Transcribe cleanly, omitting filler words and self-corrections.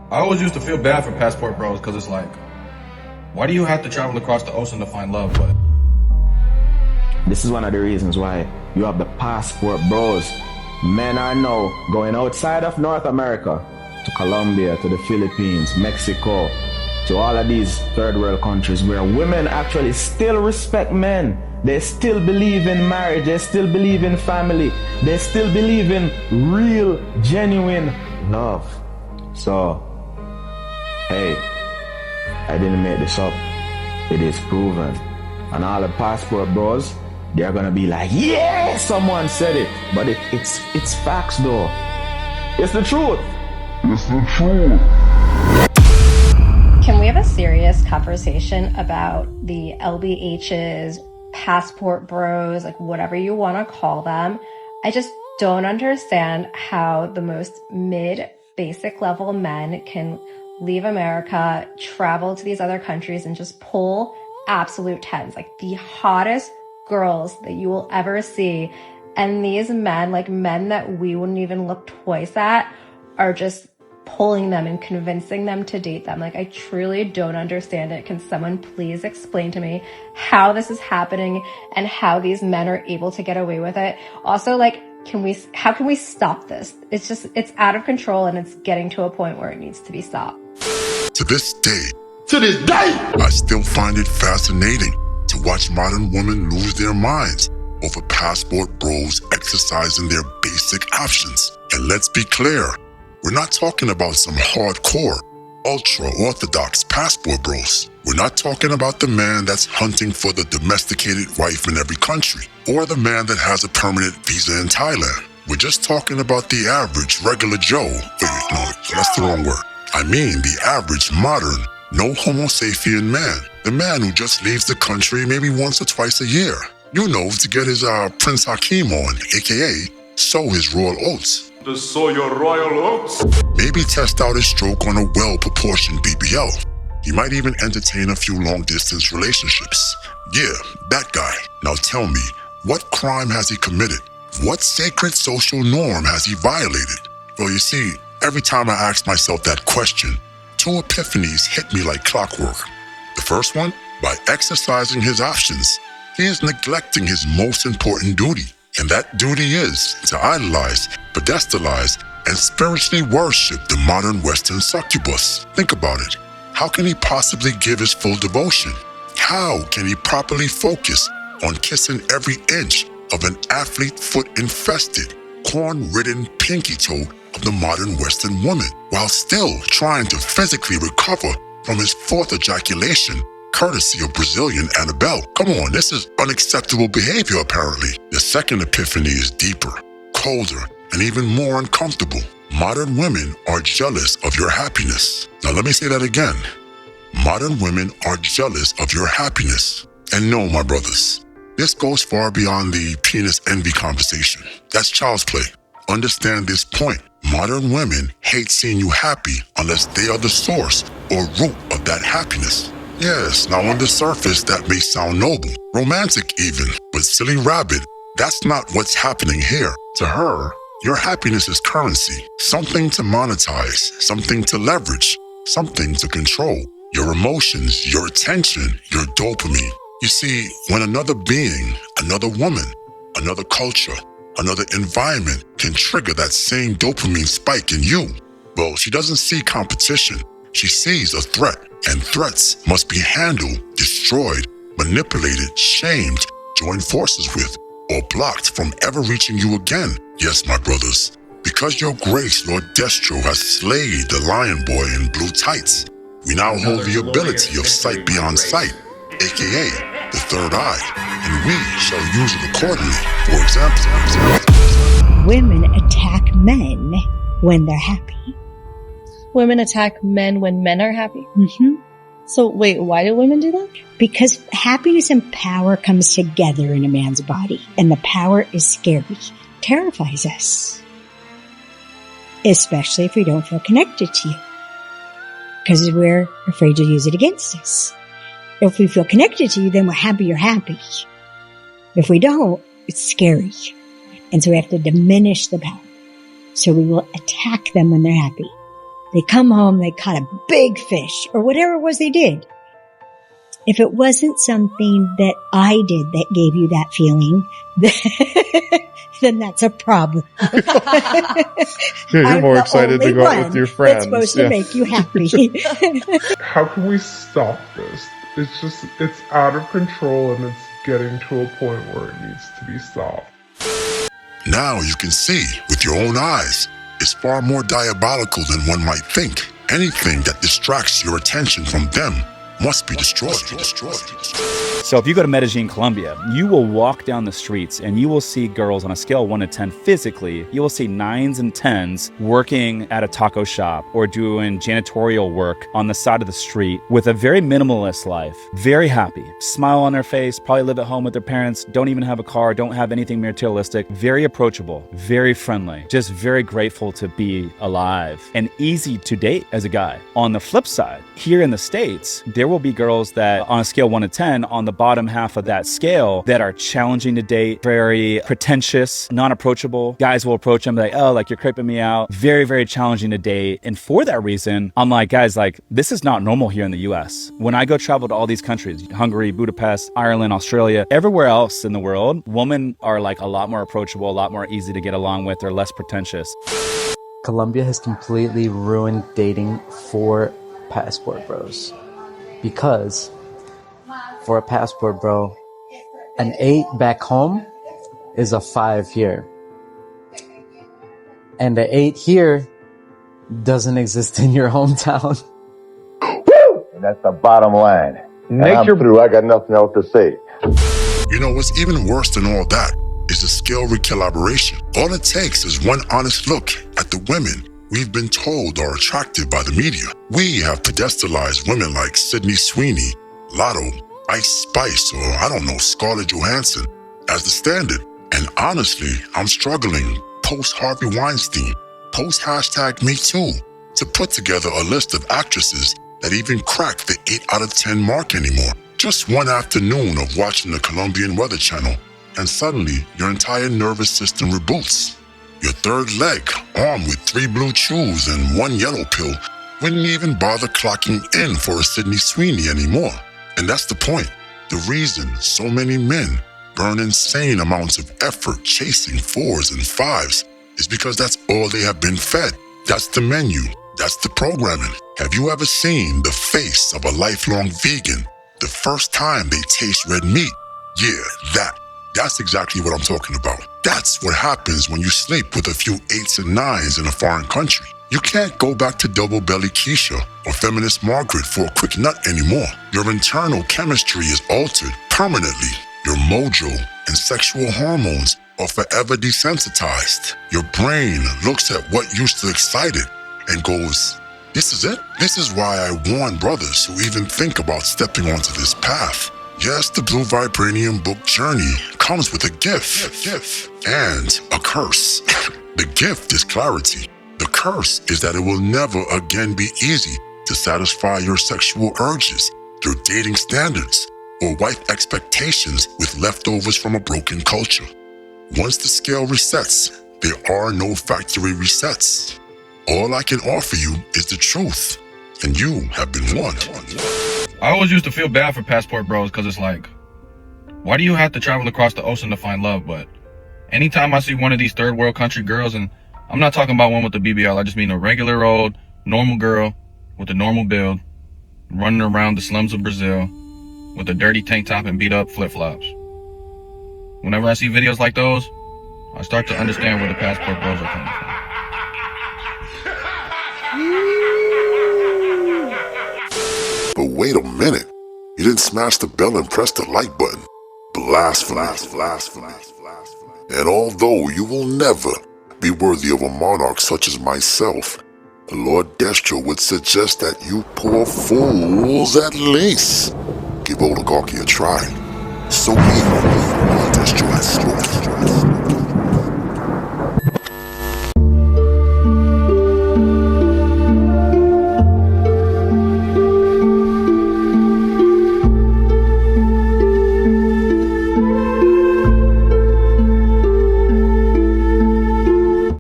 I always used to feel bad for passport bros because it's like, why do you have to travel across the ocean to find love? But this is one of the reasons why you have the passport bros. Men are now going outside of North America to Colombia, to the Philippines, Mexico, to all of these third world countries where women actually still respect men. They still believe in marriage. They still believe in family. They still believe in real, genuine love. So, hey, I didn't make this up. It is proven. And all the passport bros, they're gonna be like, yeah, someone said it. But it's facts though. It's the truth. It's the truth. Can we have a serious conversation about the LBHs, passport bros, like whatever you want to call them? I just don't understand how the most basic level men can leave America, travel to these other countries and just pull absolute tens, like the hottest girls that you will ever see. And these men, like men that we wouldn't even look twice at, are just pulling them and convincing them to date them. Like, I truly don't understand it. Can someone please explain to me how this is happening and how these men are able to get away with it? Also, like, how can we stop this? It's out of control and it's getting to a point where it needs to be stopped. To this day, I still find it fascinating to watch modern women lose their minds over passport bros exercising their basic options. And let's be clear, we're not talking about some hardcore, ultra-orthodox passport bros. We're not talking about the man that's hunting for the domesticated wife in every country, or the man that has a permanent visa in Thailand. We're just talking about the average, regular Joe. Wait, no, that's the wrong word. I mean the average, modern, no homo sapien man. The man who just leaves the country maybe once or twice a year. You know, to get his Prince Hakeem on, aka sow his royal oats. To sow your royal oats? Maybe test out his stroke on a well-proportioned BBL. He might even entertain a few long-distance relationships. Yeah, that guy. Now tell me, what crime has he committed? What sacred social norm has he violated? Well, you see, every time I ask myself that question, two epiphanies hit me like clockwork. The first one, by exercising his options, he is neglecting his most important duty. And that duty is to idolize, pedestalize, and spiritually worship the modern Western succubus. Think about it. How can he possibly give his full devotion? How can he properly focus on kissing every inch of an athlete foot-infested, corn-ridden pinky toe of the modern Western woman, while still trying to physically recover from his fourth ejaculation, courtesy of Brazilian Annabelle? Come on, this is unacceptable behavior apparently. The second epiphany is deeper, colder, and even more uncomfortable. Modern women are jealous of your happiness. Now let me say that again. Modern women are jealous of your happiness. And no, my brothers, this goes far beyond the penis envy conversation. That's child's play. Understand this point. Modern women hate seeing you happy unless they are the source or root of that happiness. Yes, now on the surface that may sound noble, romantic even, but silly rabbit, that's not what's happening here. To her, your happiness is currency, something to monetize, something to leverage, something to control. Your emotions, your attention, your dopamine. You see, when another being, another woman, another culture, another environment can trigger that same dopamine spike in you, well, she doesn't see competition. She sees a threat, and threats must be handled, destroyed, manipulated, shamed, joined forces with, or blocked from ever reaching you again. Yes, my brothers, because your grace, Lord Destro, has slayed the lion boy in blue tights, we now hold the ability of sight beyond sight, aka the third eye, and we shall use it accordingly. For example, women attack men when they're happy. Women attack men when men are happy? Mm-hmm. So wait, why do women do that? Because happiness and power comes together in a man's body, and the power is scary, terrifies us. Especially if we don't feel connected to you. Because we're afraid to use it against us. If we feel connected to you, then we're happy you're happy. If we don't, it's scary. And so we have to diminish the power. So we will attack them when they're happy. They come home, they caught a big fish or whatever it was they did. If it wasn't something that I did that gave you that feeling, then that's a problem. You're more excited to go out with your friends. It's supposed to make you happy. How can we stop this? It's out of control and it's getting to a point where it needs to be stopped. Now you can see with your own eyes. It's far more diabolical than one might think. Anything that distracts your attention from them must be destroyed. So if you go to Medellin, Colombia, you will walk down the streets and you will see girls on a scale of 1 to 10 physically. You will see 9s and 10s working at a taco shop or doing janitorial work on the side of the street with a very minimalist life. Very happy. Smile on their face, probably live at home with their parents, don't even have a car, don't have anything materialistic. Very approachable, very friendly, just very grateful to be alive and easy to date as a guy. On the flip side, here in the States, there will be girls that on a scale 1 to 10 on the bottom half of that scale that are challenging to date, very pretentious, non-approachable. Guys will approach them like, oh, like you're creeping me out. Very, very challenging to date. And for that reason, I'm like, guys, like this is not normal here in the US. When I go travel to all these countries, Hungary, Budapest, Ireland, Australia, everywhere else in the world, women are like a lot more approachable, a lot more easy to get along with. They're less pretentious. Colombia has completely ruined dating for passport bros. Because for a passport bro, an 8 back home is a 5 here. And the 8 here doesn't exist in your hometown. Woo! And that's the bottom line. I'm through. I got nothing else to say. You know what's even worse than all that is the skill recollaboration. All it takes is one honest look at the women we've been told are attractive by the media. We have pedestalized women like Sydney Sweeney, Lotto, Ice Spice, or I don't know, Scarlett Johansson as the standard. And honestly, I'm struggling post-Harvey Weinstein, post-#MeToo, to put together a list of actresses that even crack the 8 out of 10 mark anymore. Just one afternoon of watching the Colombian Weather Channel, and suddenly your entire nervous system reboots. Your third leg, armed with 3 blue chews and 1 yellow pill, wouldn't even bother clocking in for a Sydney Sweeney anymore. And that's the point. The reason so many men burn insane amounts of effort chasing 4s and 5s is because that's all they have been fed. That's the menu. That's the programming. Have you ever seen the face of a lifelong vegan the first time they taste red meat? Yeah, that's exactly what I'm talking about. That's what happens when you sleep with a few 8s and 9s in a foreign country. You can't go back to double belly Keisha or feminist Margaret for a quick nut anymore. Your internal chemistry is altered permanently. Your mojo and sexual hormones are forever desensitized. Your brain looks at what used to excite it and goes, this is it? This is why I warn brothers who even think about stepping onto this path. Yes, the Blue Vibranium book journey comes with a gift and a curse. The gift is clarity. The curse is that it will never again be easy to satisfy your sexual urges, your dating standards, or wife expectations with leftovers from a broken culture. Once the scale resets, there are no factory resets. All I can offer you is the truth, and you have been warned. I always used to feel bad for passport bros because it's like, why do you have to travel across the ocean to find love? But anytime I see one of these third world country girls, and I'm not talking about one with the BBL, I just mean a regular old normal girl with a normal build running around the slums of Brazil with a dirty tank top and beat up flip-flops. Whenever I see videos like those, I start to understand where the passport bros are coming from. But wait a minute. You didn't smash the bell and press the like button. Blasphemy. And although you will never be worthy of a monarch such as myself, the Lord Destro would suggest that you poor fools at least give oligarchy a try. So evil, Lord Destro has spoken.